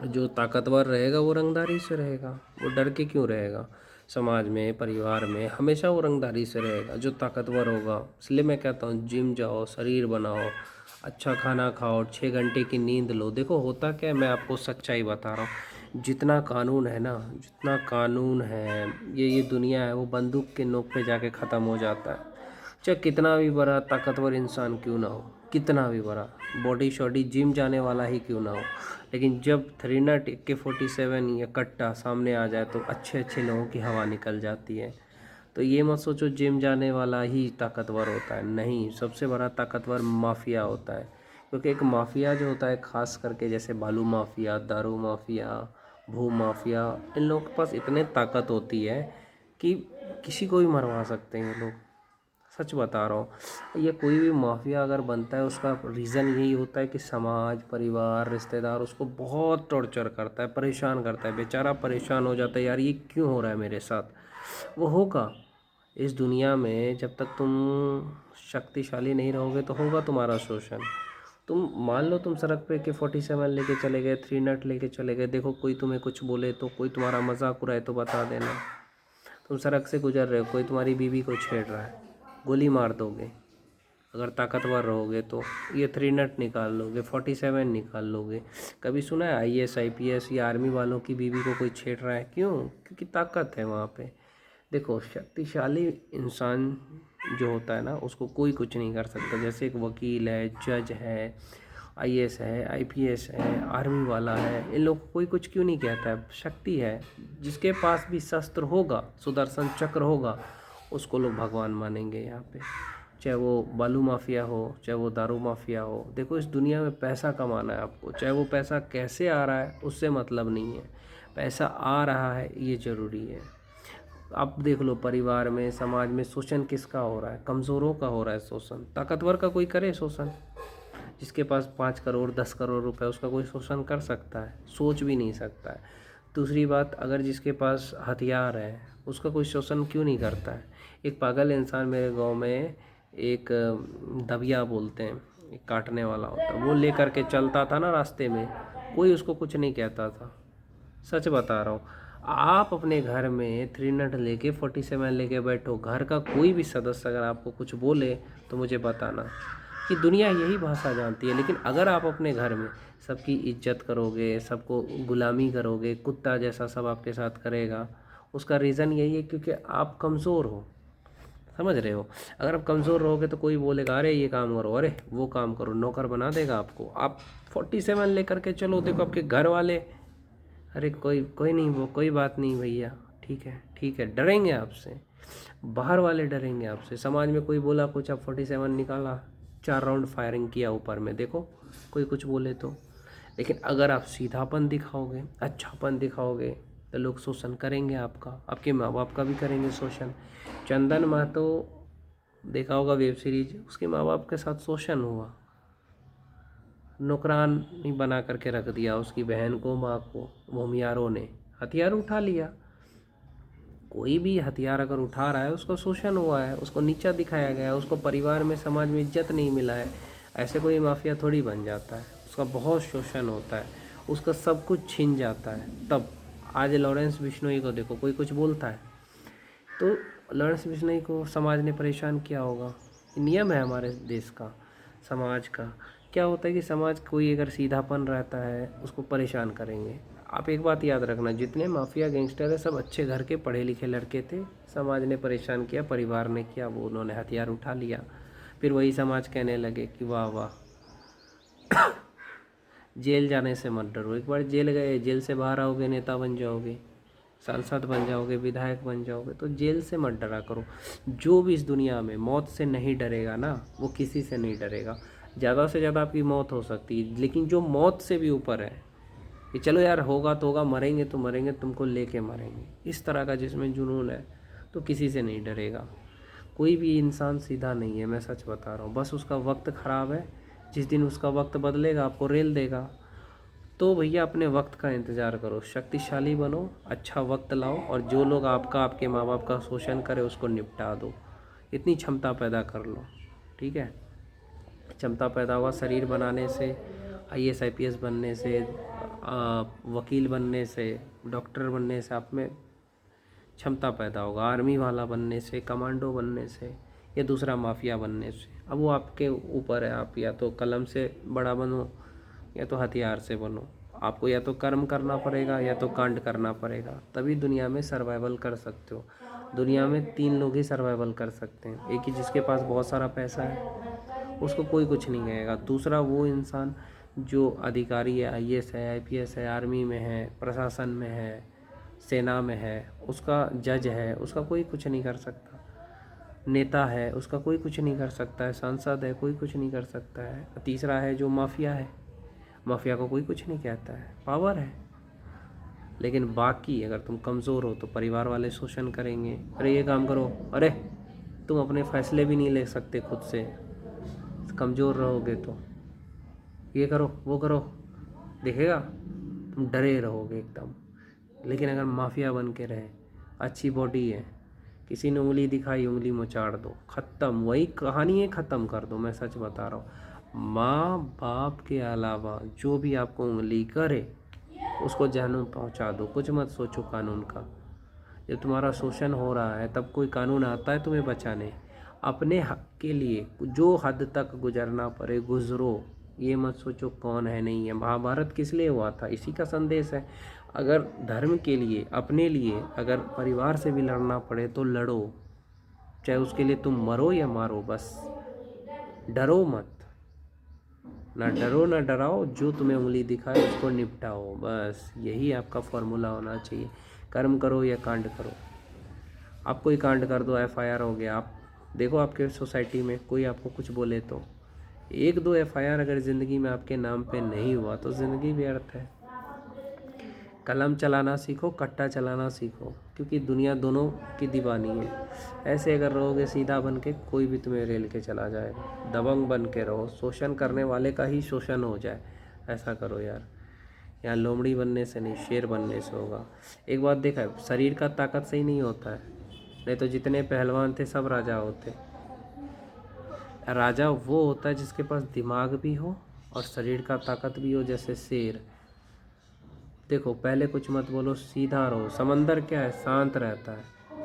जो ताकतवर रहेगा वो रंगदारी से रहेगा, वो डर के क्यों रहेगा। समाज में, परिवार में हमेशा वो रंगदारी से रहेगा जो ताकतवर होगा। इसलिए मैं कहता हूँ जिम जाओ, शरीर बनाओ, अच्छा खाना खाओ, 6 घंटे की नींद लो। देखो होता क्या है, मैं आपको सच्चाई बता रहा हूँ। जितना कानून है ना, जितना कानून है, ये दुनिया है, वो बंदूक के नोक पे जाके ख़त्म हो जाता है। चाहे कितना भी बड़ा ताकतवर इंसान क्यों ना हो, कितना भी बड़ा बॉडी शॉडी जिम जाने वाला ही क्यों ना हो, लेकिन जब 3 नट AK-47 या कट्टा सामने आ जाए तो अच्छे अच्छे लोगों की हवा निकल जाती है। तो ये मत सोचो जिम जाने वाला ही ताकतवर होता है, नहीं, सबसे बड़ा ताकतवर माफिया होता है। क्योंकि एक माफिया जो होता है, खास करके जैसे बालू माफिया, दारू माफिया, भू माफिया, इन लोगों के पास इतने ताकत होती है कि किसी को भी मरवा सकते हैं ये लोग। सच बता रहा हूँ। ये कोई भी माफिया अगर बनता है उसका रीज़न यही होता है कि समाज, परिवार, रिश्तेदार उसको बहुत टॉर्चर करता है, परेशान करता है, बेचारा परेशान हो जाता है, यार ये क्यों हो रहा है मेरे साथ। वो होगा इस दुनिया में, जब तक तुम शक्तिशाली नहीं रहोगे तो होगा तुम्हारा शोषण। तुम मान लो तुम सड़क पे AK-47 लेके चले गए, 3 नट लेके चले गए, देखो कोई तुम्हें कुछ बोले तो, कोई तुम्हारा मजाक उड़ाए तो बता देना। तुम सड़क से गुजर रहे हो, कोई तुम्हारी बीवी को छेड़ रहा है, गोली मार दोगे। अगर ताकतवर रहोगे तो ये 3 नट निकाल लोगे, 47 निकाल लोगे। कभी सुना है IAS IPS या आर्मी वालों की बीवी को कोई छेड़ रहा है? क्यों? क्योंकि ताकत है वहाँ पे। देखो शक्तिशाली इंसान जो होता है ना, उसको कोई कुछ नहीं कर सकता। जैसे एक वकील है, जज है, IAS है, IPS है, आर्मी वाला है, इन लोग को कोई कुछ क्यों नहीं कहता है? शक्ति है। जिसके पास भी शस्त्र होगा, सुदर्शन चक्र होगा, उसको लोग भगवान मानेंगे यहाँ पे। चाहे वो बालू माफिया हो, चाहे वो दारू माफिया हो। देखो इस दुनिया में पैसा कमाना है आपको, चाहे वो पैसा कैसे आ रहा है उससे मतलब नहीं है, पैसा आ रहा है ये ज़रूरी है। आप देख लो परिवार में, समाज में शोषण किसका हो रहा है? कमज़ोरों का हो रहा है शोषण। ताकतवर का कोई करे शोषण? जिसके पास 5 करोड़ 10 करोड़ रुपए, उसका कोई शोषण कर सकता है? सोच भी नहीं सकता है। दूसरी बात, अगर जिसके पास हथियार है उसका कोई शोषण क्यों नहीं करता है? एक पागल इंसान मेरे गांव में, एक दबिया बोलते हैं, एक काटने वाला होता है, वो लेकर के चलता था ना रास्ते में, कोई उसको कुछ नहीं कहता था। सच बता रहा हूँ। आप अपने घर में 3 नट लेके 47 लेके बैठो, घर का कोई भी सदस्य अगर आपको कुछ बोले तो मुझे बताना कि दुनिया यही भाषा जानती है। लेकिन अगर आप अपने घर में सबकी इज्जत करोगे, सबको गुलामी करोगे, कुत्ता जैसा सब आपके साथ करेगा, उसका रीज़न यही है क्योंकि आप कमज़ोर हो। समझ रहे हो? अगर आप कमज़ोर रहोगे तो कोई बोलेगा अरे ये काम करो, अरे वो काम करो, नौकर बना देगा आपको। आप 47 लेकर के चलो, देखो आपके घर वाले, अरे कोई कोई नहीं, वो कोई बात नहीं भैया, ठीक है ठीक है, डरेंगे आपसे। बाहर वाले डरेंगे आपसे। समाज में कोई बोला कुछ, आप 47 निकाला, 4 राउंड फायरिंग किया ऊपर में, देखो कोई कुछ बोले तो। लेकिन अगर आप सीधापन दिखाओगे, अच्छापन दिखाओगे, तो लोग शोषण करेंगे आपका, आपके माँ बाप का भी करेंगे शोषण। चंदन महतो, देखा होगा वेब सीरीज, उसके माँ बाप के साथ शोषण हुआ, नौकरानी बना करके रख दिया उसकी बहन को, माँ को, भूमियारों ने हथियार उठा लिया। कोई भी हथियार अगर उठा रहा है उसका शोषण हुआ है, उसको नीचा दिखाया गया है, उसको परिवार में, समाज में इज्जत नहीं मिला है। ऐसे कोई माफिया थोड़ी बन जाता है, उसका बहुत शोषण होता है, उसका सब कुछ छीन जाता है। तब आज लॉरेंस बिश्नोई को देखो, कोई कुछ बोलता है तो लॉरेंस बिश्नोई को समाज ने परेशान किया होगा। नियम है हमारे देश का, समाज का। क्या होता है कि समाज, कोई अगर सीधापन रहता है उसको परेशान करेंगे। आप एक बात याद रखना, जितने माफिया गैंगस्टर है सब अच्छे घर के पढ़े लिखे लड़के थे, समाज ने परेशान किया, परिवार ने किया, वो उन्होंने हथियार उठा लिया। फिर वही समाज कहने लगे कि वाह वाह, जेल जाने से मत डरो। एक बार जेल गए, जेल से बाहर आओगे, नेता बन जाओगे, सांसद बन जाओगे, विधायक बन जाओगे, तो जेल से मत डरा करो। जो भी इस दुनिया में मौत से नहीं डरेगा ना, वो किसी से नहीं डरेगा। ज़्यादा से ज़्यादा आपकी मौत हो सकती है, लेकिन जो मौत से भी ऊपर है कि चलो यार होगा तो होगा, मरेंगे तो मरेंगे, तुमको लेके मरेंगे, इस तरह का जिसमें जुनून है, तो किसी से नहीं डरेगा। कोई भी इंसान सीधा नहीं है, मैं सच बता रहा हूँ। बस उसका वक्त ख़राब है, जिस दिन उसका वक्त बदलेगा आपको रेल देगा। तो भैया अपने वक्त का इंतज़ार करो, शक्तिशाली बनो, अच्छा वक्त लाओ, और जो लोग आपका, आपके माँ बाप का शोषण करे उसको निपटा दो। इतनी क्षमता पैदा कर लो, ठीक है? क्षमता पैदा हुआ शरीर बनाने से, IAS IPS बनने से, वकील बनने से, डॉक्टर बनने से आप में क्षमता पैदा होगा, आर्मी वाला बनने से, कमांडो बनने से, या दूसरा माफिया बनने से। अब वो आपके ऊपर है, आप या तो कलम से बड़ा बनो या तो हथियार से बनो। आपको या तो कर्म करना पड़ेगा या तो कांड करना पड़ेगा, तभी दुनिया में सर्वाइवल कर सकते हो। दुनिया में 3 लोग ही सर्वाइवल कर सकते हैं। एक ही जिसके पास बहुत सारा पैसा है, उसको कोई कुछ नहीं कहेगा। दूसरा वो इंसान जो अधिकारी है, आईएएस है, आईपीएस है, आर्मी में है, प्रशासन में है, सेना में है, उसका जज है, उसका कोई कुछ नहीं कर सकता। नेता है, उसका कोई कुछ नहीं कर सकता है। सांसद है, कोई कुछ नहीं कर सकता है। तीसरा है जो माफिया है, माफिया को कोई कुछ नहीं कहता है, पावर है। लेकिन बाकी अगर तुम कमज़ोर हो तो परिवार वाले शोषण करेंगे, अरे ये काम करो, अरे तुम अपने फैसले भी नहीं ले सकते खुद से, कमज़ोर रहोगे तो ये करो वो करो, दिखेगा, तुम डरे रहोगे एकदम। लेकिन अगर माफिया बन के रहे, अच्छी बॉडी है, किसी ने उंगली दिखाई, उंगली मुचाड़ दो, ख़त्म, वही कहानी है, ख़त्म कर दो। मैं सच बता रहा हूँ, माँ बाप के अलावा जो भी आपको उंगली करे उसको जहन्नुम पहुँचा दो। कुछ मत सोचो कानून का। जब तुम्हारा शोषण हो रहा है तब कोई कानून आता है तुम्हें बचाने। अपने हक के लिए जो हद तक गुजरना पड़े गुजरो, ये मत सोचो कौन है नहीं है। महाभारत किस लिए हुआ था? इसी का संदेश है। अगर धर्म के लिए, अपने लिए, अगर परिवार से भी लड़ना पड़े तो लड़ो, चाहे उसके लिए तुम मरो या मारो, बस डरो मत। ना डरो ना डराओ, जो तुम्हें उंगली दिखाए उसको निपटाओ, बस यही आपका फॉर्मूला होना चाहिए। कर्म करो या कांड करो। आप कोई कांड कर दो, एफआईआर हो गया। आप देखो आपके सोसाइटी में कोई आपको कुछ बोले तो 1-2 एफआईआर अगर ज़िंदगी में आपके नाम पे नहीं हुआ तो ज़िंदगी व्यर्थ है। कलम चलाना सीखो, कट्टा चलाना सीखो, क्योंकि दुनिया दोनों की दीवानी है। ऐसे अगर रहोगे सीधा बन के, कोई भी तुम्हें रेल के चला जाएगा। दबंग बन के रहो, शोषण करने वाले का ही शोषण हो जाए, ऐसा करो यार। यहाँ लोमड़ी बनने से नहीं, शेर बनने से होगा। एक बात देखा है, शरीर का ताकत से ही नहीं होता है, नहीं तो जितने पहलवान थे सब राजा होते। राजा वो होता है जिसके पास दिमाग भी हो और शरीर का ताकत भी हो, जैसे शेर। देखो पहले कुछ मत बोलो, सीधा रहो। समंदर क्या है? शांत रहता है,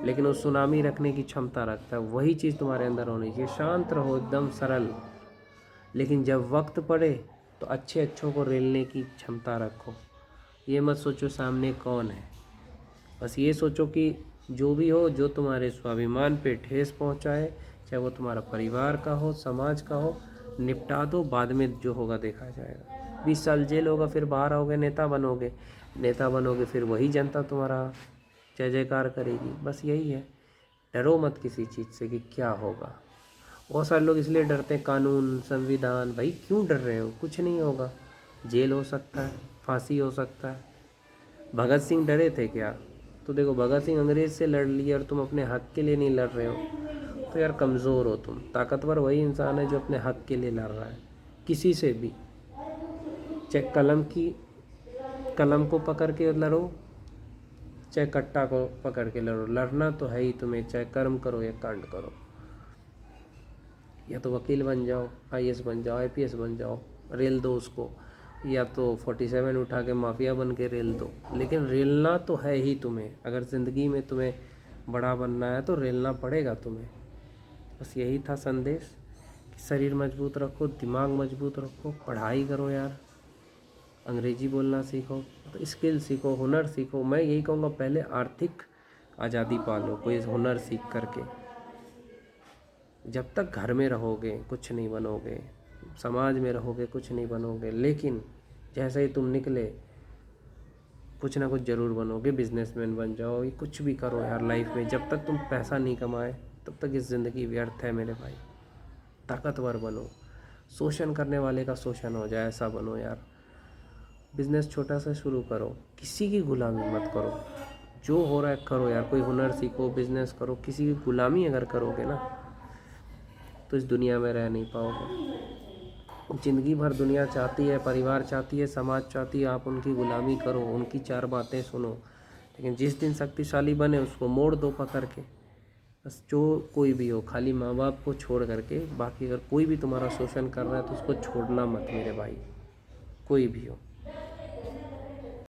लेकिन वो सुनामी रखने की क्षमता रखता है। वही चीज़ तुम्हारे अंदर होनी चाहिए। शांत रहो, एकदम सरल, लेकिन जब वक्त पड़े तो अच्छे अच्छों को रेलने की क्षमता रखो। ये मत सोचो सामने कौन है, बस ये सोचो कि जो भी हो, जो तुम्हारे स्वाभिमान पे ठेस पहुंचाए, चाहे वो तुम्हारा परिवार का हो, समाज का हो, निपटा दो। बाद में जो होगा देखा जाएगा। 20 साल जेल होगा, फिर बाहर आओगे, नेता बनोगे। नेता बनोगे फिर वही जनता तुम्हारा जय जयकार करेगी। बस यही है। डरो मत किसी चीज़ से कि क्या होगा। बहुत सारे लोग इसलिए डरते हैं, कानून, संविधान। भाई क्यों डर रहे हो? कुछ नहीं होगा। जेल हो सकता है, फांसी हो सकता है। भगत सिंह डरे थे क्या? तो देखो, भगत सिंह अंग्रेज से लड़ लिए और तुम अपने हक के लिए नहीं लड़ रहे हो, तो यार कमज़ोर हो तुम। ताकतवर वही इंसान है जो अपने हक के लिए लड़ रहा है, किसी से भी। चाहे कलम को पकड़ के लड़ो, चाहे कट्टा को पकड़ के लड़ो, लड़ना तो है ही तुम्हें। चाहे कर्म करो या कांड करो। या तो वकील बन जाओ, आईएएस बन जाओ, आईपीएस बन जाओ, रेल दो उसको, या तो 47 उठा के माफिया बन के रेल दो। लेकिन रेलना तो है ही तुम्हें। अगर ज़िंदगी में तुम्हें बड़ा बनना है तो रेलना पड़ेगा तुम्हें। बस यही था संदेश कि शरीर मजबूत रखो, दिमाग मजबूत रखो, पढ़ाई करो यार, अंग्रेजी बोलना सीखो, तो स्किल सीखो, हुनर सीखो। मैं यही कहूँगा, पहले आर्थिक आज़ादी पालो कोई हुनर सीख करके। जब तक घर में रहोगे कुछ नहीं बनोगे, समाज में रहोगे कुछ नहीं बनोगे, लेकिन जैसे ही तुम निकले कुछ ना कुछ ज़रूर बनोगे। बिजनेसमैन बन जाओ, ये कुछ भी करो यार लाइफ में। जब तक तुम पैसा नहीं कमाए तब तक इस ज़िंदगी व्यर्थ है मेरे भाई। ताकतवर बनो, शोषण करने वाले का शोषण हो जाए, ऐसा बनो यार। बिज़नेस छोटा सा शुरू करो, किसी की गुलामी मत करो। जो हो रहा है करो यार, कोई हुनर सीखो, बिज़नेस करो। किसी की गुलामी अगर करोगे ना तो इस दुनिया में रह नहीं पाओगे। ज़िंदगी भर दुनिया चाहती है, परिवार चाहती है, समाज चाहती है आप उनकी गुलामी करो, उनकी 4 बातें सुनो। लेकिन जिस दिन शक्तिशाली बने उसको मोड़ दो पकड़ के। बस जो कोई भी हो, खाली माँ बाप को छोड़ करके बाकी अगर कोई भी तुम्हारा शोषण कर रहा है तो उसको छोड़ना मत मेरे भाई, कोई भी हो।